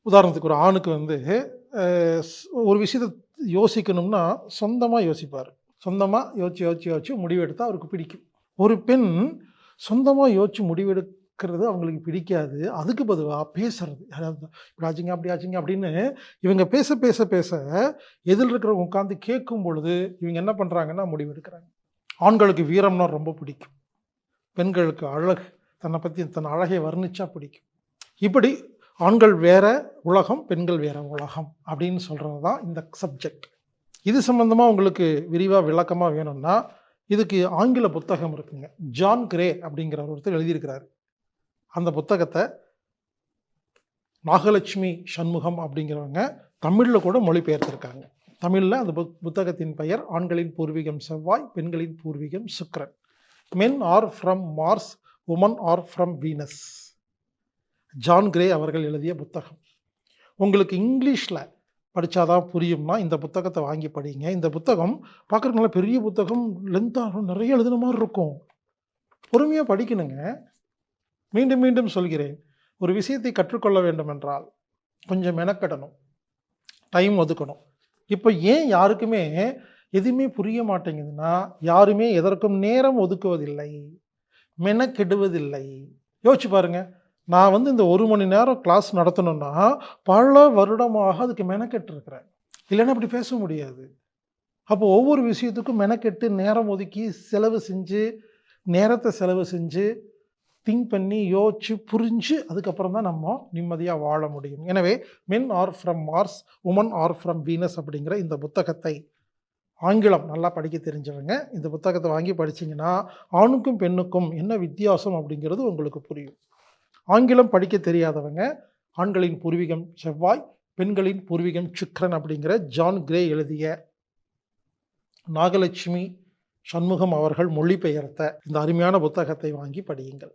உதாரணத்துக்கு ஒரு ஆணுக்கு ஒரு விஷயத்த யோசிக்கணும்னா சொந்தமா யோசிப்பாரு. சொந்தமா யோசிச்சு முடிவெடுத்தா அவருக்கு பிடிக்கும். ஒரு பெண் சொந்தமா யோசிச்சு முடிவெடுக்கிறது அவங்களுக்கு பிடிக்காது. அதுக்கு பதுவா பேசுறது. அதாவது இப்படி ஆச்சுங்க, அப்படி ஆச்சுங்க அப்படின்னு இவங்க பேச எதிர்ல இருக்கிறவங்க உட்கார்ந்து கேட்கும் பொழுது, இவங்க என்ன பண்றாங்கன்னா முடிவெடுக்கிறாங்க. ஆண்களுக்கு வீரம்னா ரொம்ப பிடிக்கும். பெண்களுக்கு அழகு, தன் அழகை வர்ணிச்சா பிடிக்கும். இப்படி ஆண்கள் வேற உலகம், பெண்கள் வேற உலகம் அப்படின்னு சொல்றது தான் இந்த சப்ஜெக்ட். இது சம்பந்தமா உங்களுக்கு விரிவா விளக்கமா வேணும்னா, இதுக்கு ஆங்கில புத்தகம் இருக்குங்க. ஜான் கிரே அப்படிங்கிற ஒருத்தர் எழுதியிருக்கிறாரு. அந்த புத்தகத்த நாகலட்சுமி சண்முகம் அப்படிங்கிறவங்க தமிழ்ல கூட மொழிபெயர்த்திருக்காங்க. தமிழ்ல அந்த புத்தகத்தின் பெயர் ஆண்களின் பூர்வீகம் செவ்வாய், பெண்களின் பூர்வீகம் சுக்கிரன். Men are from Mars, women are from Venus. John Gray அவர்கள் எழுதிய புத்தகம். உங்களுக்கு இங்கிலீஷ்ல படிச்சாதான் புரியும்னா இந்த புத்தகத்தை வாங்கி படிங்க. இந்த புத்தகம் பார்க்கறதுக்கு நல்ல பெரிய புத்தகம், லென்த்தாக நிறைய எழுதுன மாதிரி இருக்கும். பொறுமையா படிக்கணுங்க. மீண்டும் மீண்டும் சொல்கிறேன், ஒரு விஷயத்தை கற்றுக்கொள்ள வேண்டும் என்றால் கொஞ்சம் மெனக்கெடணும், டைம் ஒதுக்கணும். இப்போ ஏன் யாருக்குமே எதுவுமே புரிய மாட்டேங்குதுன்னா, யாருமே எதற்கும் நேரம் ஒதுக்குவதில்லை, மெனக்கெடுவதில்லை. யோசிச்சு பாருங்க. நான் இந்த 1 மணி நேரம் கிளாஸ் நடத்தணும்னா பல வருடமாக அதுக்கு மெனக்கெட்டு இருக்கிறேன். இல்லைன்னா இப்படி பேச முடியாது. அப்போ ஒவ்வொரு விஷயத்துக்கும் மெனக்கெட்டு நேரம் ஒதுக்கி நேரத்தை செலவு செஞ்சு திங்க் பண்ணி யோசிச்சு புரிஞ்சு அதுக்கப்புறம் தான் நம்ம நிம்மதியாக வாழ முடியும். எனவே men are from Mars, women are from Venus அப்படிங்கிற இந்த புத்தகத்தை ஆங்கிலம் நல்லா படிக்க தெரிஞ்சவங்க இந்த புத்தகத்தை வாங்கி படிச்சிங்கன்னா ஆணுக்கும் பெண்ணுக்கும் என்ன வித்தியாசம் அப்படிங்கிறது உங்களுக்கு புரியும். ஆங்கிலம் படிக்க தெரியாதவங்க ஆண்களின் பூர்வீகம் செவ்வாய், பெண்களின் பூர்வீகம் சுக்கிரன் அப்படிங்கிற ஜான் கிரே எழுதிய நாகலட்சுமி சண்முகம் அவர்கள் மொழிபெயர்த்த இந்த அருமையான புத்தகத்தை வாங்கி படியுங்கள்.